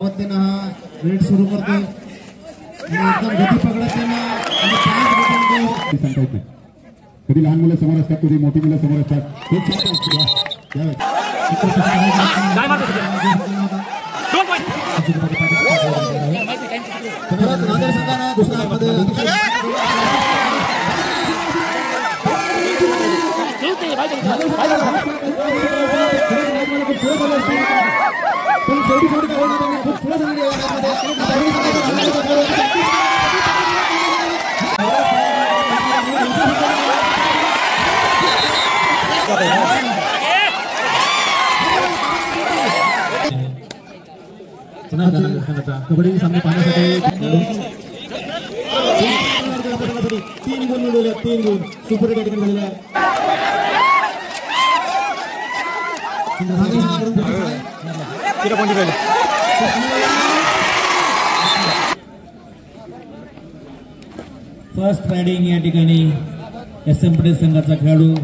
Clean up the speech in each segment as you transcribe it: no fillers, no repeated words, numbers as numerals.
पद्धतीने हा रेड सुरू करतोय एकदम गती पकडत नाही. कधी लहान मुलं समोर असतात कधी मोठी मुलं समोर असतात. कबड्डी सामने पाहण्यासाठी 3 गुण मिळवले. 3 गुण सुपर हिट ठिकाणी झालेला आहे. फर्स्ट रायडिंग या ठिकाणी SM पटेल संघाचा खेळाडू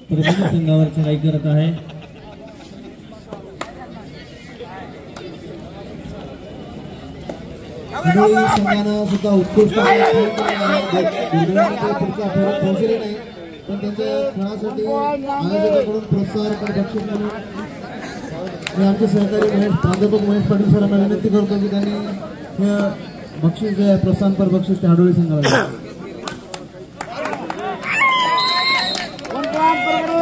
परभणी संघावर चढाई करत आहे. संघानं सुद्धा उत्कृष्ट पोहोचले नाही पण त्यांच्या खेळासाठी आयोजकांकडून प्रोत्साहन बक्षीस म्हणून आमचे सहकारी प्राध्यापक महेश पाटील सरांना विनंती करतो की त्यांनी बक्षीस जे आहे प्रोत्साहनपर बक्षीस ते आडोळी संघाला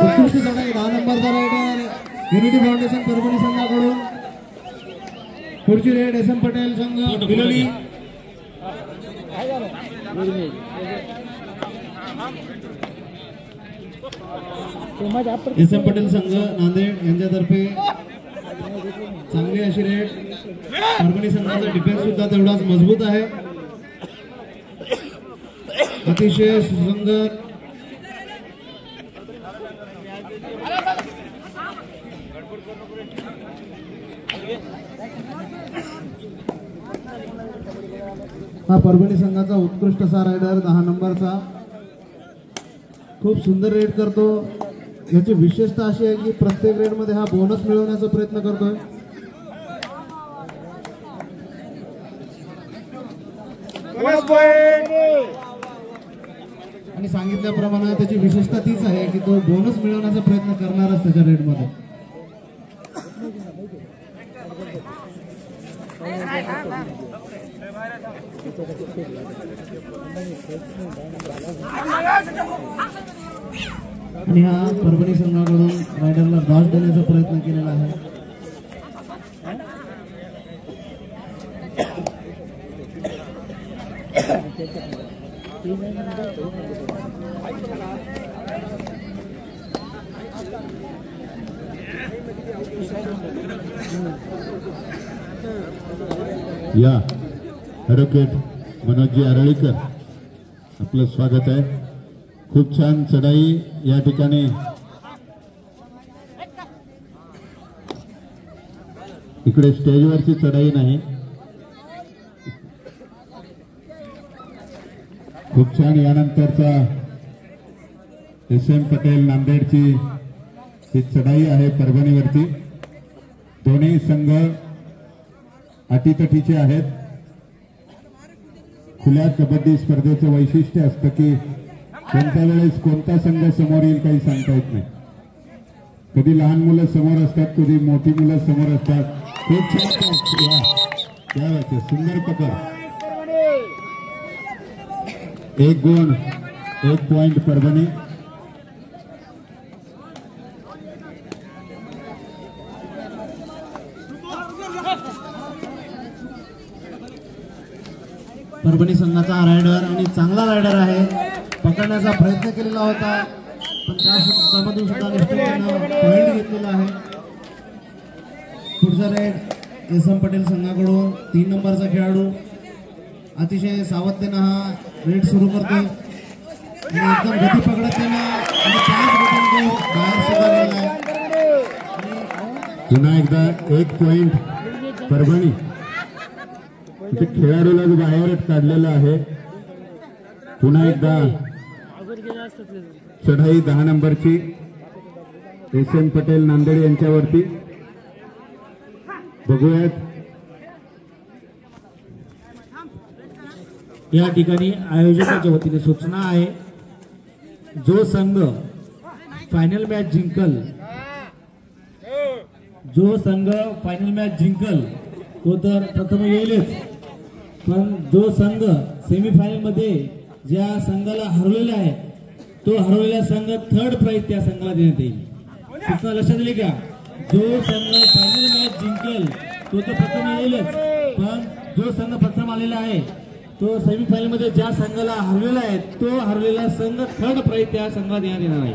उत्कृष्ट चढाई 10 नंबरचा रायडर युनिटी फाउंडेशन परभणी संघाकडून. पुढची रेड SM पटेल संघ बिलोली. SM पटेल संघ नांदेड यांच्यातर्फे चांगली अशी रेड. परभणी संघाचा डिफेन्स सुद्धा तेवढाच मजबूत आहे. अतिशय सुंदर हा परभणी संघाचा उत्कृष्ट असा रायडर 10 नंबरचा खूप सुंदर रेड करतो. याची विशेषता अशी आहे की प्रत्येक रेड मध्ये हा बोनस मिळवण्याचा प्रयत्न करतोय. आणि सांगितल्याप्रमाणे त्याची विशेषता तीच आहे की तो बोनस मिळवण्याचा प्रयत्न करणारच त्याच्या रेड मध्ये. आणि हा परभणी संघाकडून रायडरला डॉस देण्याचा प्रयत्न केलेला आहे. या ॲडव्होकेट मनोजी आरळीकर आपलं स्वागत आहे. खूप छान चढाई या ठिकाणी. इकडे स्टेजवरची चढाई नाही. खूप छान यानंतरचा SM पटेल नांदेडची ही चढाई आहे परभणीवरती. दोन्ही संघ अटीतटीचे आहेत. खुल्या कबड्डी स्पर्धेचं वैशिष्ट्य असतं की कोणत्या वेळेस कोणता संघ समोर येईल काही सांगता येत नाही. कधी लहान मुलं समोर असतात कधी मोठी मुलं समोर असतात. खूप छान सुंदर पकड. 1 गुण 1 पॉइंट परभणी. परभणी संघाचा रायडर आणि चांगला रायडर आहे. पकडण्याचा प्रयत्न केलेला होता पण त्यामधून सुद्धा निष्ठेने पॉइंट घेतलेला आहे. पुढचा रेड SM पटेल संघाकडून 3 नंबरचा खेळाडू अतिशय सावधतेने हा रेड सुरू करतोय आणि एकदम गती पकडत पुन्हा एकदा 1 पॉइंट परभणी. खेळाडूला बाहेर काढलेला आहे. पुन्हा एकदा चढाई 10 नंबरची SM पटेल नांदेड यांच्यावरती. बघूयात या ठिकाणी आयोजकाच्या वतीने सूचना आहे, जो संघ फायनल मॅच जिंकल तो तर प्रथम येईलच, पण जो संघ सेमीफायनल मध्ये ज्या संघाला हरवलेला आहे तो हरवलेला संघ थर्ड प्राइज त्या संघाला देण्यात येईल. सूचना लक्षात आली का? जो संघ फायनल मॅच जिंकेल तो तर प्रथम येईलच, पण जो संघ प्रथम आलेला आहे तो सेमीफायनल मध्ये ज्या संघाला हरवलेला आहे तो हरवलेला संघ थर्ड प्राइज त्या संघाला देण्यात येणार आहे.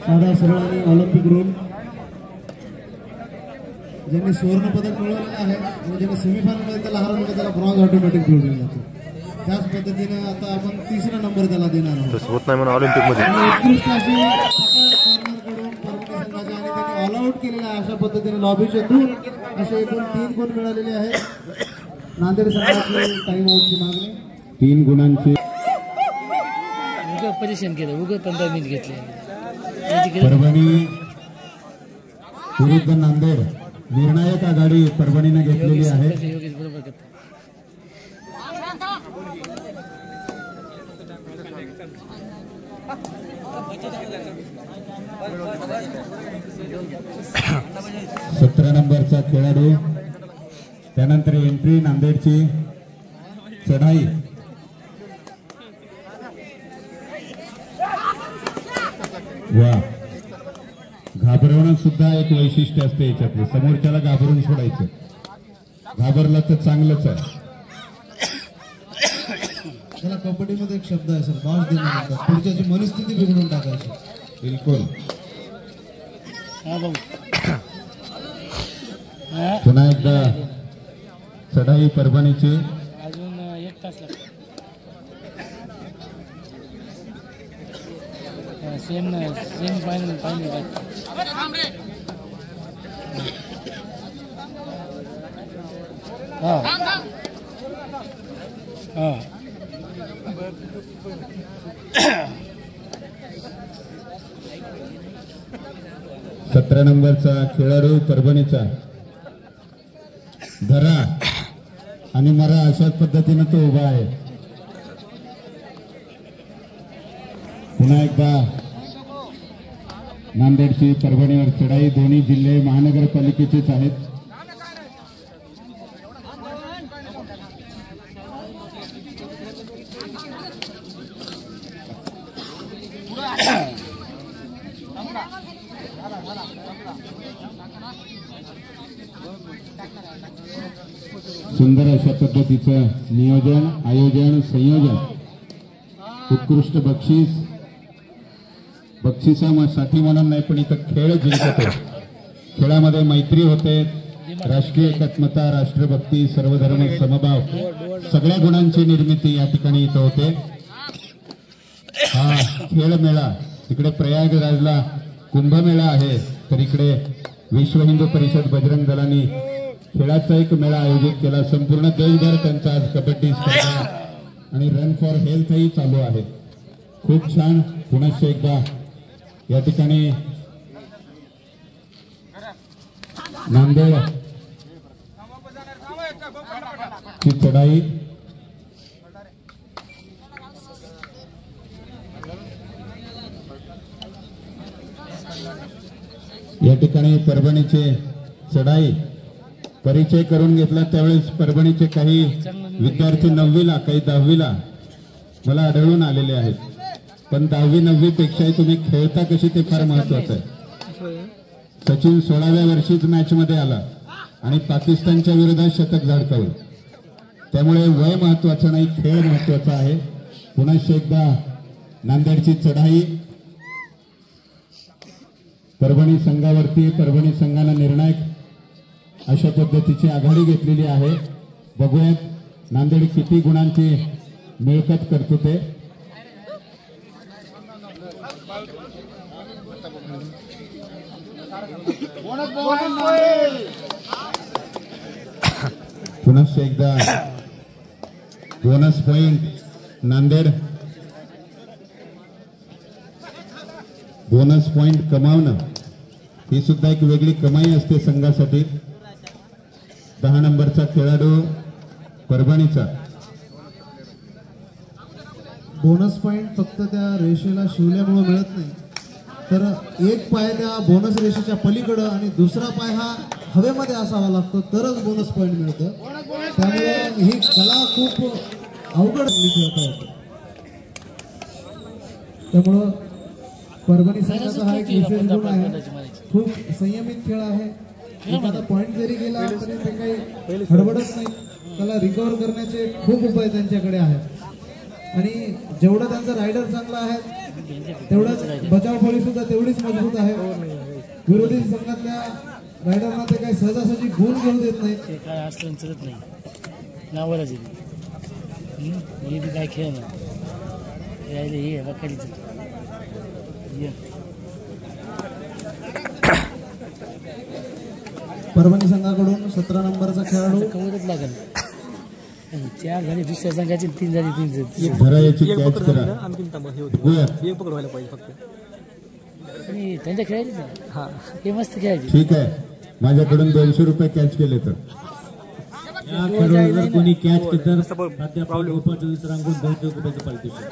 साधा सरळ आणि ऑलिम्पिक रूल ज्यांनी सुवर्ण पदक मिळवलेलं आहे आणि ज्यांनी सेमीफायनल मध्ये त्याला हरवलं त्याला ब्रॉन्झ ऑटोमॅटिक मिळवलं जातं. त्याच पद्धतीने आता आपण तिसरा नंबर त्याला देणार आहोत. तसं होत नाही म्हणून ऑलिम्पिक मध्ये उत्कृष्ट अशी कॉर्नरकडून परभणी संघाच्या आणि त्यांनी ऑल आउट केलेला आहे. अशा पद्धतीने लॉबीचे दूर असे एकूण 3 गुण मिळालेले आहेत. नांदेड संघाची टाइम आउटची मागणी 3 गुणांचे पोझिशन केलं, उगा 15 मिनिट घेतले. परभणी विरुद्ध नांदेड निर्णायक आघाडी परभणीने घेतलेली आहे. बरोबर करतात. सतरा नंबरचा खेळाडू, त्यानंतर एंट्री नांदेडची चढाई. वा, घाबरवणं सुद्धा एक वैशिष्ट्य असते याच्यातले. समोरच्याला घाबरून सोडायचं, घाबरलं तर चांगलंच आहे. त्याला कबड्डीमध्ये एक शब्द आहे सर, बास देणं म्हणतात. पुढच्याची मनस्थिती बिघडून टाकायची. बिलकुल. पुन्हा एकदा चढाई परभणीची. अजून 1 तास लागतो. सेम फायनल हा हा 17 नंबरचा खेळाडू परभणीचा. धरा आणि मरा अशाच पद्धतीने तो उभा आहे. पुन्हा एकदा नांदेडची परभणीवर चढाई. दोन्ही जिल्हे महानगरपालिकेचेच आहेत. सुंदर अशा पद्धतीचं नियोजन, आयोजन, संयोजन. उत्कृष्ट बक्षिसासाठी म्हणून नाही, पण इथं खेळ जिंकतो. खेळामध्ये मैत्री होते, राष्ट्रीय एकात्मता, राष्ट्रभक्ती, सर्वधर्म समभाव, सगळ्या गुणांची निर्मिती या ठिकाणी इथं होते. हा खेळ मेळा तिकडे प्रयागराजला कुंभमेळा आहे, तर इकडे विश्व हिंदू परिषद बजरंग दलांनी खेळाचा एक मेळा आयोजित केला. संपूर्ण देशभर त्यांचा आज कबड्डी स्पर्धा आणि रन फॉर हेल्थही चालू आहे. खूप छान. पुनश्च एकदा या ठिकाणी नांदेड ची चढाई. या ठिकाणी परभणीचे चढाई परिचय करून घेतला. त्यावेळेस परभणीचे काही विद्यार्थी 9वीला, काही 10वीला मला आढळून आलेले आहेत. पण 10वी 9वी पेक्षाही तुम्ही खेळता कशी ते फार महत्वाचं आहे. सचिन 16व्या वर्षीच मॅच मध्ये आला आणि पाकिस्तानच्या विरोधात शतक झळकावलं. त्यामुळे वय महत्वाचं नाही, खेळ महत्वाचा आहे. पुन्हा एकदा नांदेडची चढाई परभणी संघावरती. परभणी संघानं निर्णायक अशा पद्धतीची आघाडी घेतलेली आहे. बघूयात नांदेड किती गुणांची मिळकत करतो ते. पुन्हा एकदा bonus point Nanded. Bonus point कमावणं ही सुद्धा एक वेगळी कमाई असते संघासाठी. 10 नंबरचा खेळाडू परभणीचा. बोनस पॉइंट फक्त त्या रेषेला शिवल्यामुळे मिळत नाही, तर एक पाय त्या बोनस रेषेच्या पलीकडं आणि दुसरा पाय हा हवेमध्ये असावा लागतो तरच बोनस पॉइंट मिळतं. त्यामुळे ही कला खूप अवघड खेळता येते. त्यामुळं परभणी संघाचा हा एक विशेष गुण आहे. खूप संयमित खेळ आहे. एखादा पॉइंट जरी गेला तरी ते काही हडबडत नाही. त्याला रिकव्हर करण्याचे खूप उपाय त्यांच्याकडे आहेत. आणि जेवढं त्यांचा रायडर चांगला आहे तेवढंच बचाव फळी सुद्धा तेवढीच मजबूत आहे. विरोधी संघातल्या रायडरना ते काही सहजासहजी गुण घेऊ देत नाहीत. ते काय असलं चलत नाही नावालाच हे बी काय खेळ ना यायला हे बकालीच परभणी संघाकडून 17 नंबरचा खेळाडू कवरच लागेल. 4 झाले दुसऱ्या संघाचे, 3 झाले 3 झाले. जरा याची कॅच करा. एक पकडवायला पाहिजे फक्त. आणि त्यांच्या खेळायचे ना हा हे मस्त खेळायचे. ठीक आहे, माझ्याकडून 200 रुपये कॅच केले तर. या खेळाडूला जर कोणी कॅच केलं तर प्राध्यापक गोपाळ चौधरी रांगून 200 रुपयाचं पारितोषिक.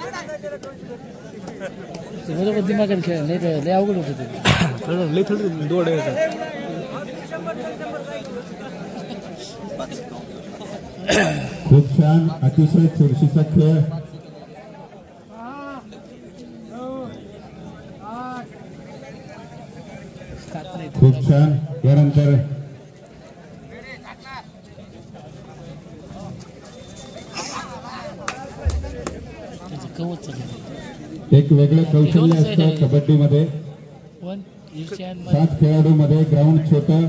ते बरोबर दिमागाने खेळ नाही तर लय अवघड होतं ते. लय थोडी दोड आहे. खूप छान, अतिशय चुरशीचा खेळ. खूप छान. यानंतर कवच एक वेगळं कौशल्य असतं कबड्डीमध्ये. 7 खेळाडूमध्ये ग्राउंड छोटं.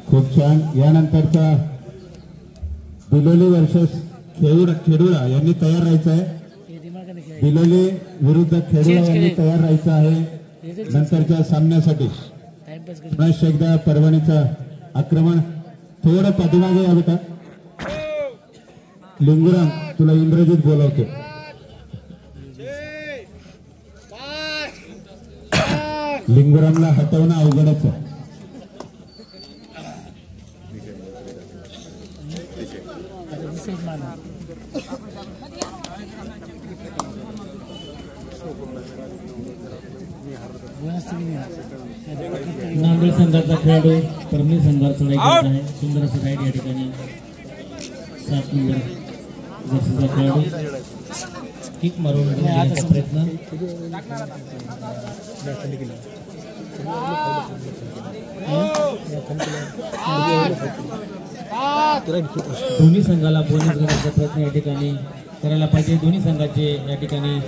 खूप छान. यानंतरचा बिलोली वर्सेस खेडुळा यांनी तयार राहायचं आहे. बिलोली विरुद्ध खेडुळा यांनी तयार राहायचं आहे नंतरच्या सामन्यासाठी. पुन्हा एकदा परभणीचं आक्रमण. थोडं पाठीमागे या बेटा. लिंगुराम, तुला इंद्रजित बोलावतो. लिंगुरामला हटवणं अवघडच आहे. नांदेड संघाचा खेळाडू परभणी संघावर चढाई करत आहे. सुंदर असं राईड या ठिकाणी. 7 नंबर जर्सीचा खेळाडू किक मारून घेण्याचा प्रयत्न. दोन्ही संघाला बोनस घेण्याचा प्रयत्न या ठिकाणी करायला पाहिजे. दोन्ही संघाचे या ठिकाणी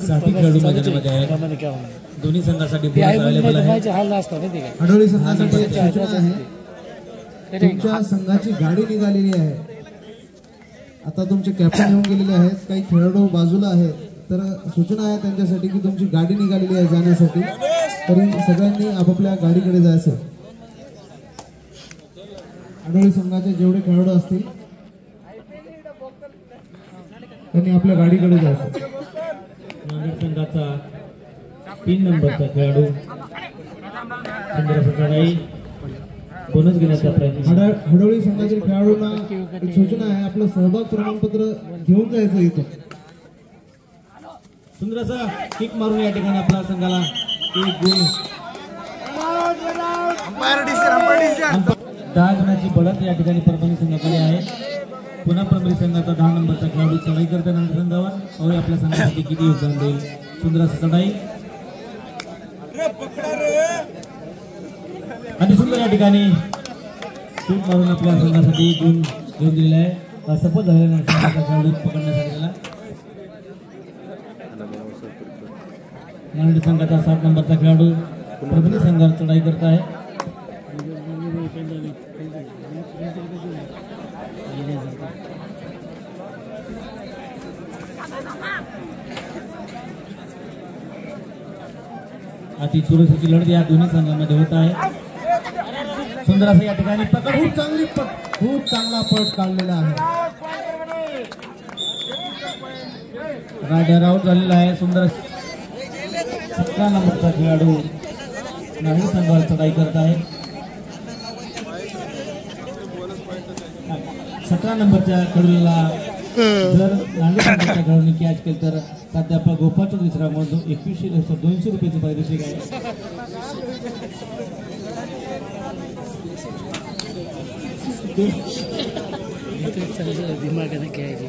7 खेळाडू मैदानामध्ये आहेत. दोन्ही संघासाठी बोनस अवेलेबल आहे. आढळी संघासाठी एक सूचना आहे. तुमच्या संघाची गाडी निघालेली आहे. आता तुमचे कॅप्टन येऊन गेलेले आहेत. काही खेळाडू बाजूला आहेत. तर सूचना आहे त्यांच्यासाठी की तुमची गाडी निघालेली आहे जाण्यासाठी. तरी सगळ्यांनी आपापल्या गाडीकडे जायचं. आढळी संघाचे जेवढे खेळाडू असतील त्यांनी आपल्या गाडीकडे जायचं. नांदेड संघाचा 3 नंबरचा खेळाडू सुंदर असं चढाई बोनस घेण्याचा प्रयत्न. हडोळी संघातील खेळाडूंना एक सूचना आहे. आपलं सहभाग प्रमाणपत्र घेऊन जायचं इथं. सुंदर असं किक मारून या ठिकाणी आपल्या संघाला 1 गुण. 10 गुणाची बढत या ठिकाणी परभणी संघाकडे आहे. पुन्हा परभणी संघाचा 10 नंबरचा खेळाडू चढाई करते नांदेड संघावर. पाहूया आपल्या संघासाठी किती योगदान देईल. सुंदर असं चढाई आणि सुंदर या ठिकाणी शूट मारून आपल्या संघासाठी गुण घेऊन दिलेला आहे. सपोज झालेला संघाचा खेळाडू पकडण्यासाठी त्याला. नांदेड संघाचा 7 नंबरचा खेळाडू परभणी संघावर चढाई करत आहे. अति चुरशीची लढत या दोन्ही संघांमध्ये होत आहे. सुंदर असं या ठिकाणी पकड. खूप चांगला पट काढलेला आहे. रायडर आउट झालेला आहे. सुंदर 17 नंबरचा खेळाडू नांदेड संघावर चढाई करत आहे. 17 नंबरच्या खेळाडूला जर नांदेड संघाच्या खेळाडूने कॅच केलं तर प्राध्यापक गोपाळ चौधरी सरांमधून 21,200 रुपयाचे पारितोषिक आहे. दिमागाने खेळायचे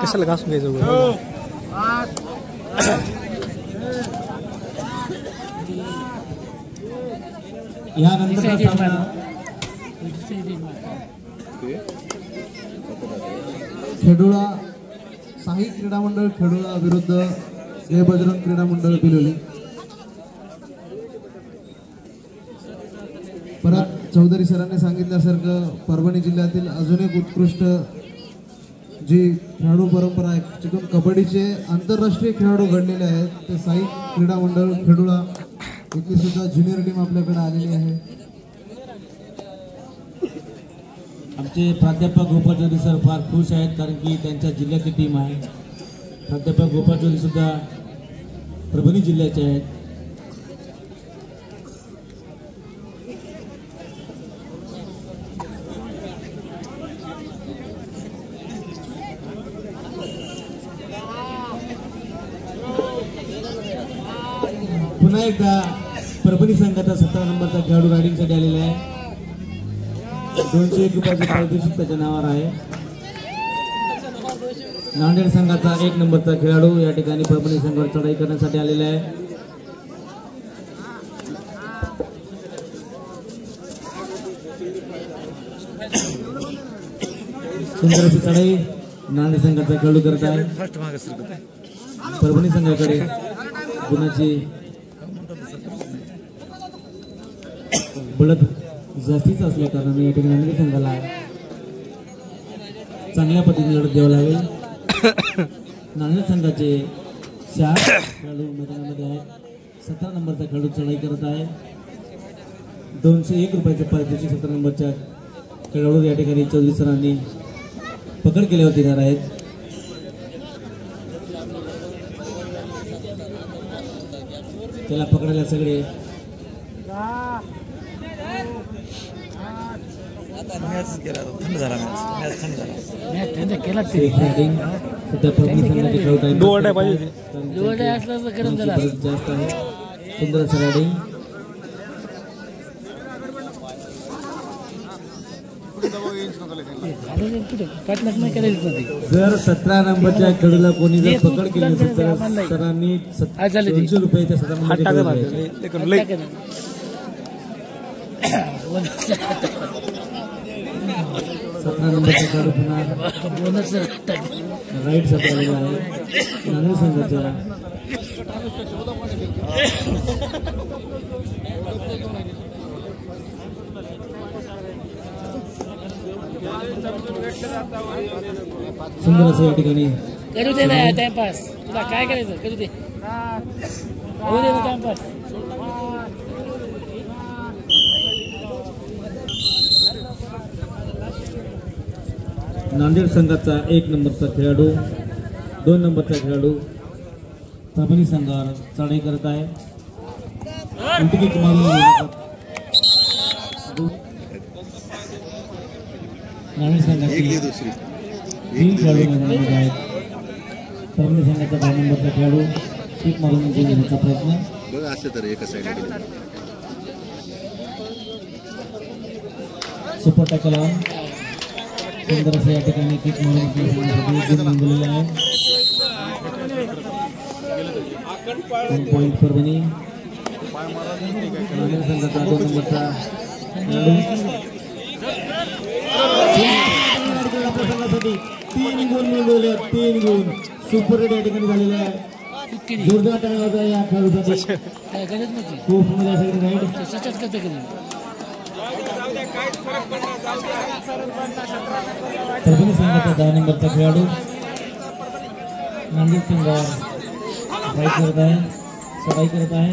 कशाला घासून घ्यायचं या नंतरचा सामना खेडोळा साही क्रीडा मंडळ खेडोळा विरुद्ध जय बजरंग क्रीडा मंडळ बिलोली. परत चौधरी सरांनी सांगितल्यासारखं परभणी जिल्ह्यातील अजून एक उत्कृष्ट जी खेळाडू परंपरा आहे, जिथून कबड्डीचे आंतरराष्ट्रीय खेळाडू घडलेले आहेत, ते साई क्रीडा मंडळ खेडोळा इथली सुद्धा ज्युनियर टीम आपल्याकडे आलेली आहे. आमचे प्राध्यापक गोपाळ चौधरी सर फार खुश आहेत, कारण की त्यांच्या जिल्ह्याची टीम आहे. प्राध्यापक गोपाळ चौधरी सुद्धा परभणी जिल्ह्याचे आहेत. पुन्हा एकदा परभणी संघाचा 17 नंबरचा खेळाडू रायडिंगसाठी आलेला आहे. 201 रुपयाचे पारितोषिक त्याच्या नावावर आहे. नांदेड संघाचा 1 नंबरचा खेळाडू या ठिकाणी परभणी संघावर चढाई करण्यासाठी आलेला आहे. सुंदर अशी चढाई नांदेड संघाचा खेळाडू करत आहे. परभणी संघाकडे गुणाची बळत जास्तीच असल्या कारणाने या ठिकाणी नांदेड संघाला चांगल्या पद्धतीने लढत द्यावं लागेल. नांदेड संघाचे 4 खेळाडू मैदानामध्ये आहेत. 17 नंबरचा खेळाडू चढाई करत आहे. 201 रुपयाचे पारितोषिक 17 नंबरच्या खेळाडू या ठिकाणी चौधरी सरांनी पकड केल्यावर देणार आहेत. त्याला पकडायला सगळे थंड झाला केला जास्त आहे. सुंदर असं रायडिंग. जर 17 नंबरच्या खेळाडूला कोणी जर पकड केली असेल तर सरांनी 200 रुपये त्या 17 नंबरच्या 17 नंबरचा खेळाडू पुन्हा राईट साठी आलेला आहे. नांदेड संघाच्या सुंदर असं या ठिकाणी करू दे ना टाइमपास. तुला काय करायचं करू दे. होऊ दे ना टाइमपास. नांदेड संघाचा 1 नंबरचा खेळाडू 2 नंबरचा खेळाडू परभणी संघावर चढाई करत आहे. नांदेड संघाची 3 खेळाडू मैदानामध्ये आहेत. परभणी संघाचा 2 नंबरचा खेळाडू किक मारून घेण्याचा प्रयत्न. Super tackle on. सुंदर असं या ठिकाणी किक मारून गुण नोंदवलेले आहे. 1 पॉईंट परभणी. नांदेड संघाचा 2 नंबरचा खेळाडू आपल्या संघासाठी 3 गुण नोंदवले. 3 गुण सुपर रेड या ठिकाणी झालेले आहे. जोरदार टाळ्या होता या खेळाडूसाठी. खूप सुंदर असेल राईड. परभणी संघाचा 10 नंबरचा खेळाडू नांदेड संघावर राईड करत आहे, चढाई करत आहे.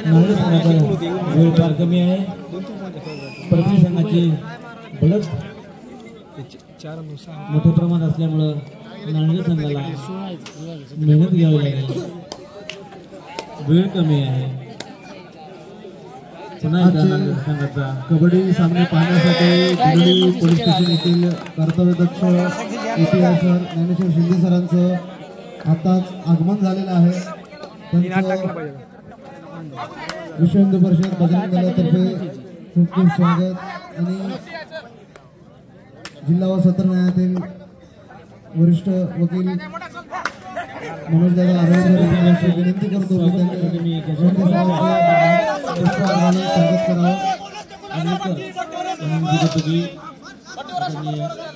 नांदेड संघाचा वेळ फार कमी आहे. परभणी संघाची बळत मोठ्या प्रमाणात असल्यामुळं नांदेड संघाला मेहनत घ्यावी लागेल. वेळ कमी आहे. पुन्हा एकदा नांदेड संघाचा कबड्डी सामने पाहण्यासाठी कुंडली पोलीस स्टेशन येथील कर्तव्यदक्ष EPI सर ज्ञानेश्वर शिंदे सरांचं आताच आगमन झालेलं आहे. त्यांचं विश्व हिंदू परिषद बजरंग दलातर्फे खूप खूप स्वागत आणि जिल्हा व सत्र न्यायालयातील वरिष्ठ वकील मनोजदादा आरोग्य विनंती करतो की त्यांनी स्वागत करावं.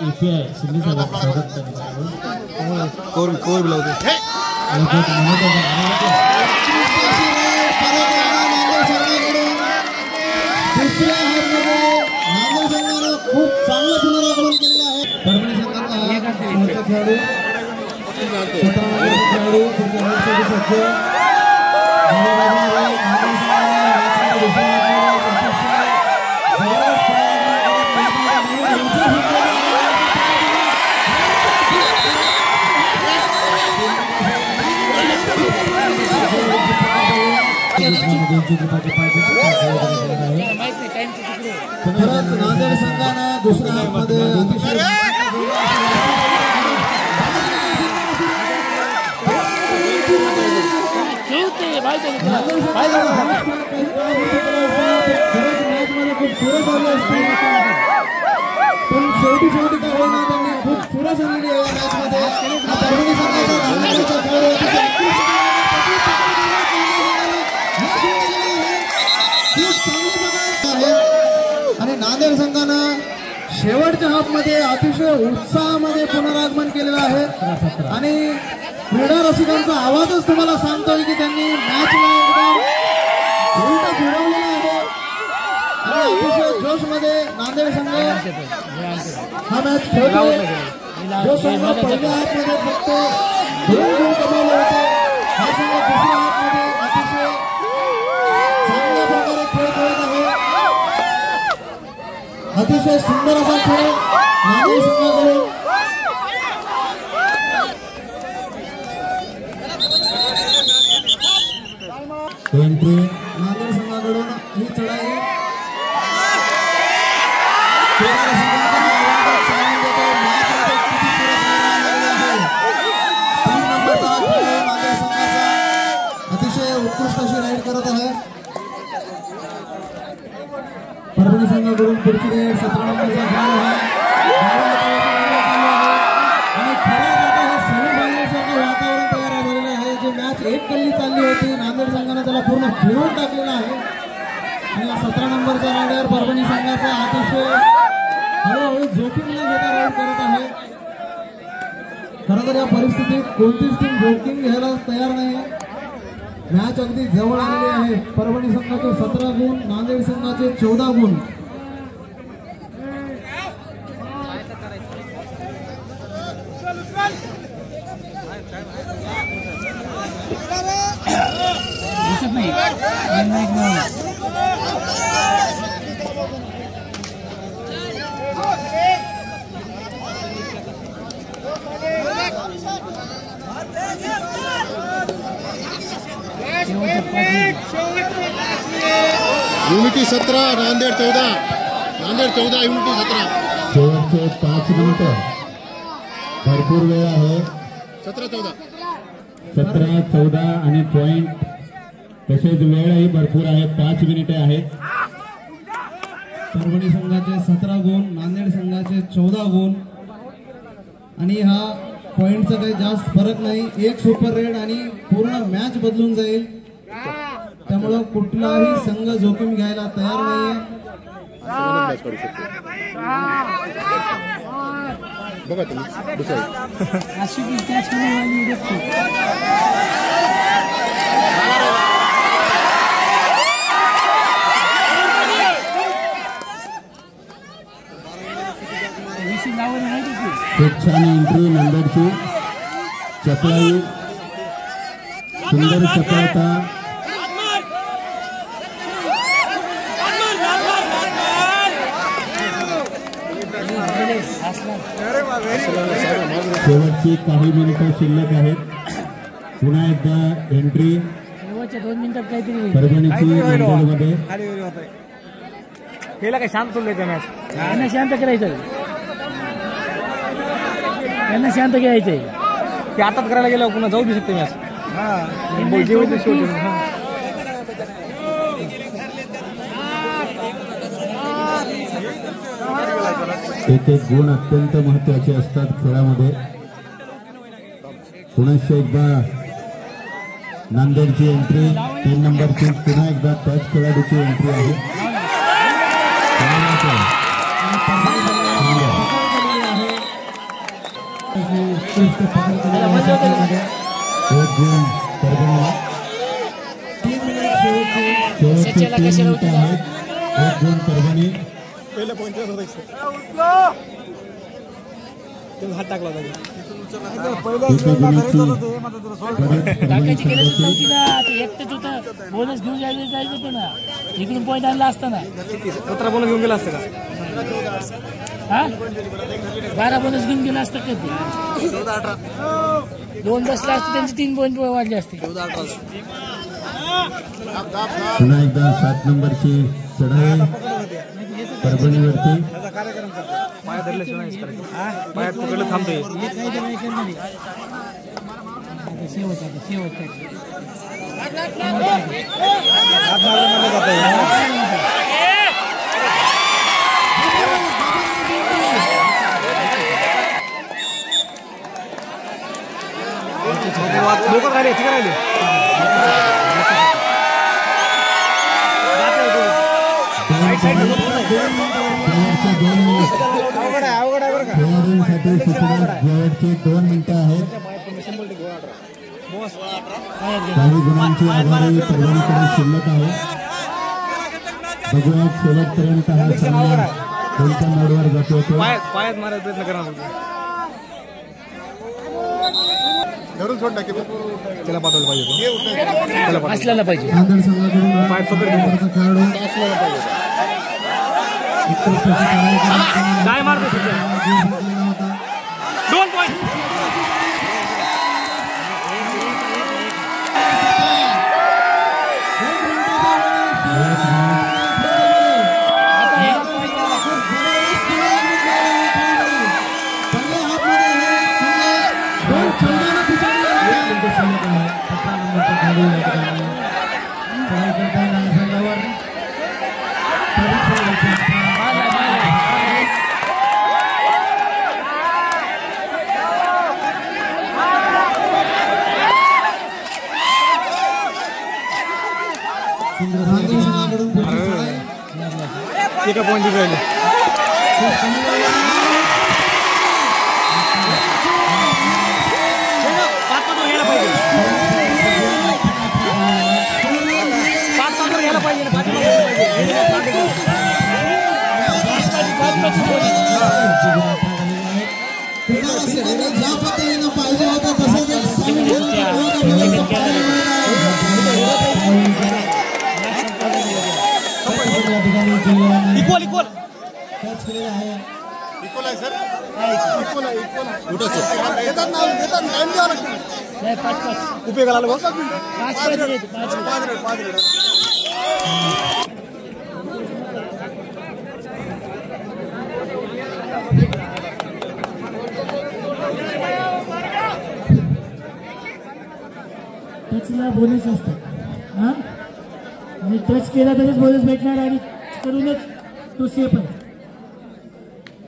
EPI शिंदे साहेबांचं स्वागत करण्यात खूप चांगलं पुनरागमन केलेलं आहे. परभणी संघाचा खेळाडू खेळाडू खरंच नांदेड संघानं दुसऱ्या हाफमध्ये अतिशय पण शेवटी काय होणार त्यांनी खूप चुरस आणलेली आहे परभणी आणि नांदेड संघानं शेवटच्या हाफमध्ये अतिशय उत्साहामध्ये पुनरागमन केलेलं आहे आणि क्रीडा रसिकांचा आवाजच तुम्हाला सांगतोय की त्यांनी मॅचला एकदम उलट फिरवलेला आहे आणि अतिशय जोशमध्ये नांदेड संघ हा मॅच खेळतोय. जो संघ पहिल्या हाफमध्ये फक्त 2 गुण कमावले होते हा संघ दुसऱ्या हाफमध्ये अतिशय चांगल्या प्रकारे खेळ खेळत आहे. अतिशय सुंदर असा खेळ नांदेड संघाकडून नांदेड संघाकडून ही चढाई अतिशय उत्कृष्ट अशी राईड करत आहे. परभणी संघाकडून पुढची रेड 17 नंबरचा खेळ आणि खऱ्या अर्थाने हे सेमीफायनलसारखं वातावरण तयार झालेलं आहे. जी मॅच एक गल्ली चालली होती नांदेड संघाने त्याला पूर्ण फिरवून टाकलेला आहे आणि 17 नंबरचा रायडर परभणी संघाचा अतिशय हळूहळू जोखीम न घेता राईड करत आहे. खरं तर या परिस्थितीत कोणतीच टीम जोखीम घ्यायला तयार नाही. मॅच अगदी जवळ आलेली आहे. परभणी संघाचे 17 गुण नांदेड संघाचे 14 गुण. युनिटी 17 नांदेड 14 युनिटी 17 शेवटचे 5 मिनिटं भरपूर वेळ आहे. 17-14 आणि पॉइंट तसेच वेळही भरपूर आहे. 5 मिनिटे आहेत. परभणी संघाचे 17 गुण नांदेड संघाचे 14 गुण आणि हा पॉइंटचा काही जास्त फरक नाही. एक सुपर रेड आणि पूर्ण मॅच बदलून जाईल. त्यामुळं कुठलाही संघ जोखीम घ्यायला तयार नाहीये. बघा तुम्ही दुसरा खूप छान एंट्री नांदेडची. चपळाई सुंदर चपळता शेवटची काही मिनिटं शिल्लक आहेत. पुन्हा एकदा एंट्री शेवटच्या 2 मिनिटात काहीतरी होईल. परभणीची नांदेडमध्ये. हेला काय शांत सोडलंय त्या मॅच. त्यांना शांत करायचंय, त्यांना शांत घ्यायचंय. ते आताच करायला गेल्यावर पुन्हा जाऊ बी शकते मॅच. एक एक गुण अत्यंत महत्वाचे असतात खेळामध्ये. पुन्हा एकदा नांदेडची एंट्री 3 नंबरची. पुन्हा एकदा त्याच खेळाडूची एंट्री आहे. एक गुण परभणीला. 3 मिनिट शेवटचे. शेवटचे 3 मिनिटं आहेत. एक गुण परभणी. पहिला पॉईंट हात टाकला होता. टाकायची केल्याच नव्हती ना, ते एकटंच होतं. बोनस घेऊन जायचं होतं ना, इकडून पॉईंट आणला असता ना. 17 बोनस घेऊन गेला असतं का? हा 12 बोनस घेऊन गेला असतं कधी. 2 बसला असते, त्यांचे 3 पॉईंट वाढले असते. पुन्हा एकदा 7 नंबरची चढाई परभणीवरती. पायात धरल्याशिवाय पायात पकडलं थांबतोय. लोक राहिले ठीक राहिले. खेळाडूंसाठी सूचना शेवटची 2 मिनिटं आहेत. काही गुणांची आघाडी परभणीकडे शिल्लक आहे. बघूया शेवटपर्यंत हा सामना कोणत्या मोडवर जातो तो. पायात मारायचा प्रयत्न करणार. धरून सोड टाकी त्याला पाठवलं पाहिजे. असल्याला पाहिजे. नांदेड संघाकडून पायात पकडलं खेळाडू काय मारतो 2 पॉईंट. एका पॉईंट राहिले. ज्या पद्धतीनं पाहिजे होतं तसं इक्वल इक्वल टच केलेला आहे. इक्वल आहे सर. इक्वल आहे. कुठं सर येतात ना टाइम द्यावा लागतो. नाही 5 उपयोगाला आलं बघ. 5 टचला बोनस असतात. हा आणि टच केला तरच बोनस भेटणार आणि करूनच तो सेफ आहे.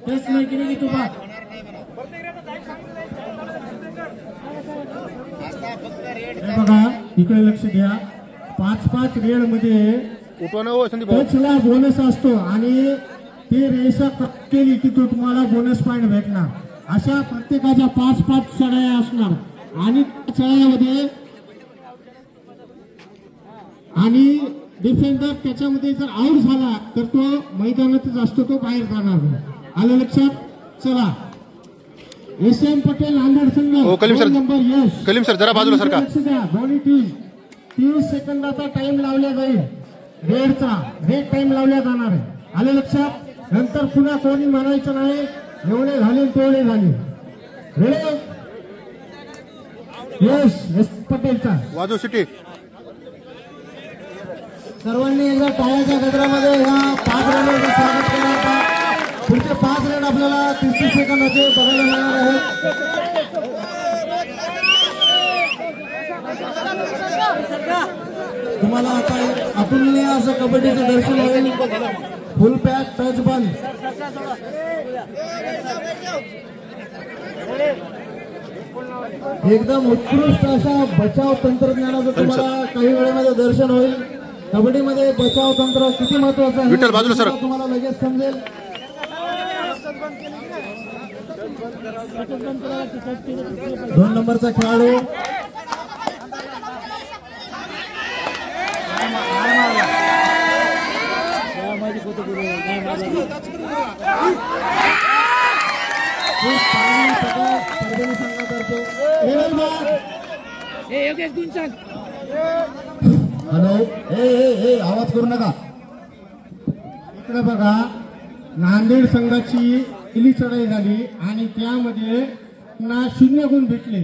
टच नाही केली की तू बा. बघा इकडे लक्ष द्या. 5-5 रेड मध्ये टचला बोनस असतो आणि ते रेषा कट केली की तो तुम्हाला बोनस पॉईंट भेटणार. अशा प्रत्येकाच्या 5-5 चढाया असणार आणि चढायामध्ये आणि डिफेंडर त्याच्यामध्ये जर आउट झाला तर तो मैदानातच असतो, तो बाहेर जाणार नाही. आलं लक्षात. चला एस.एम. पटेल नांदेड संघ नंबर यश. कलीम सर जरा बाजूला सरका. लक्ष द्या. दोन्ही टीम 30 सेकंदाचा टाइम लावला जाईल. रेड टाइम लावला जाणार आहे. आलं लक्षात. नंतर पुन्हा कोणी म्हणायचं नाही एवढे झाले तेवढे झाले. रेडी यश पटेलचा वाजो सिटी. सर्वांनी एकदा टाळ्याच्या गजरामध्ये ह्या 5 रनचं स्वागत केलं होतं. पुढचे 5 रन आपल्याला 30 सेकंदाचे बघायला मिळणार आहेत. तुम्हाला आता अतुलनीय असं कबड्डीचं दर्शन होईल. फुल पॅक टच बंद. एकदम उत्कृष्ट अशा बचाव तंत्रज्ञानाचं तुम्हाला काही वेळेमध्ये दर्शन होईल. कबड्डीमध्ये बचाव तंत्र किती महत्वाचं आहे विठ्ठल बाजूला सर. तुम्हाला लगेच समजेल. 2 नंबरचा खेळाडू हॅलो. ए आवाज करू नका. इकडे बघा नांदेड संघाची पहिली चढाई झाली आणि त्यामध्ये ना 0 गुण भेटले.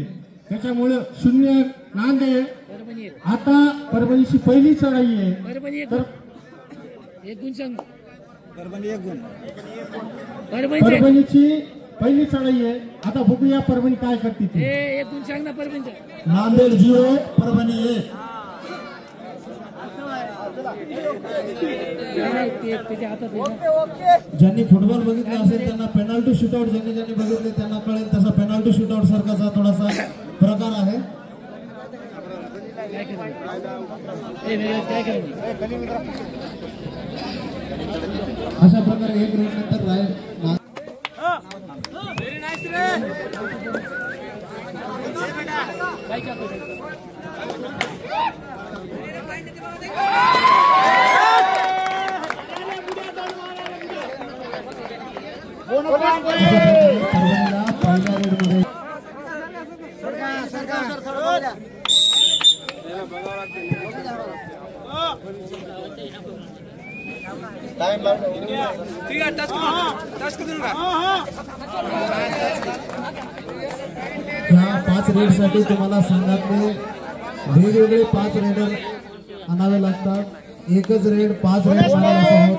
त्याच्यामुळे 0 नांदेड. आता परभणीची पहिली चढाई आहे तर परभणीची पहिली चढाई आहे. आता बघूया परभणी काय करते ते. नांदेड 0 परभणी 1. ज्यांनी फुटबॉल बघितलं असेल त्यांना पेनल्टी शूटआउट ज्यांनी बघितले त्यांना कळेल तसा पेनल्टी शूटआउट सारखाचा थोडासा प्रकार आहे. अशा प्रकारे 1 मिनिट नंतर राहील. ह्या 5 रेडसाठी तुम्हाला संघातले वेगवेगळे 5 रेडर आणावे लागतात. एकच रेड 5 रेड मारायला होत.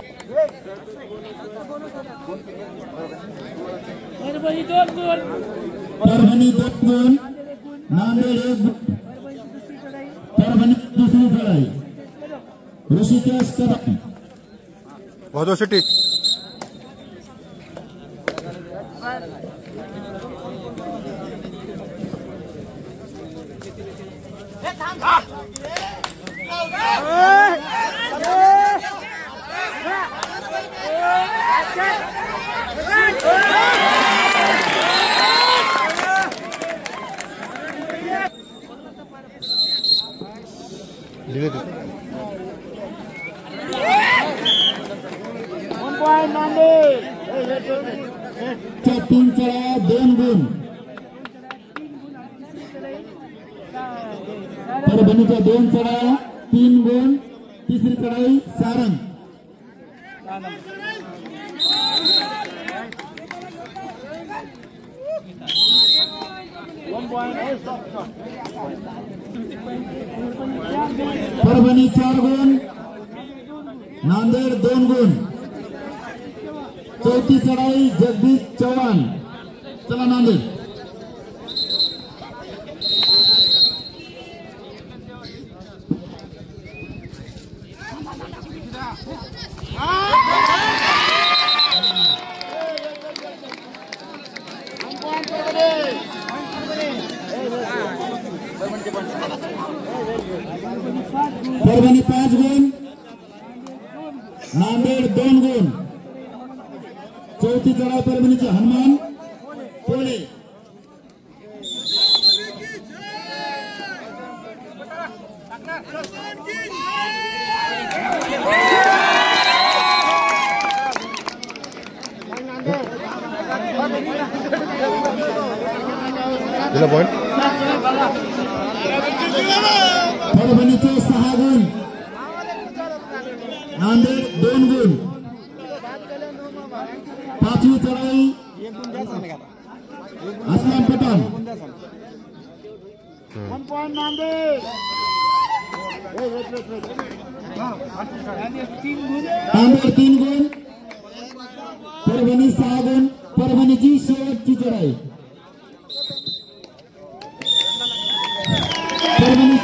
परभणी 2 गुण. परभणी 2 गुण. नांदेड 1 गुण. परभणी दुसरी चढाई ऋषिकेश कदम. वाजो सिटी. तीन चढा 2 गुण. परभणीच्या 2 चढा 3 गुण. तिसरी चढाई सारंग. परभणी 4 गुण. नांदेड 2 गुण. चौथी चढाई जगदीश चव्हाण. चला नांदेड. परभणी 5 गुण. नांदेड 2 गुण. चौथी चढाई परभणीचे हनुमान पोले. परभणीचे 6 गुण. नांदेड 2 गुण. 5वी चढाई असलम पठाण तांबेड 3 गुण, परभणी 6 गुण. परभणीची शेवटची चढाई. परभणी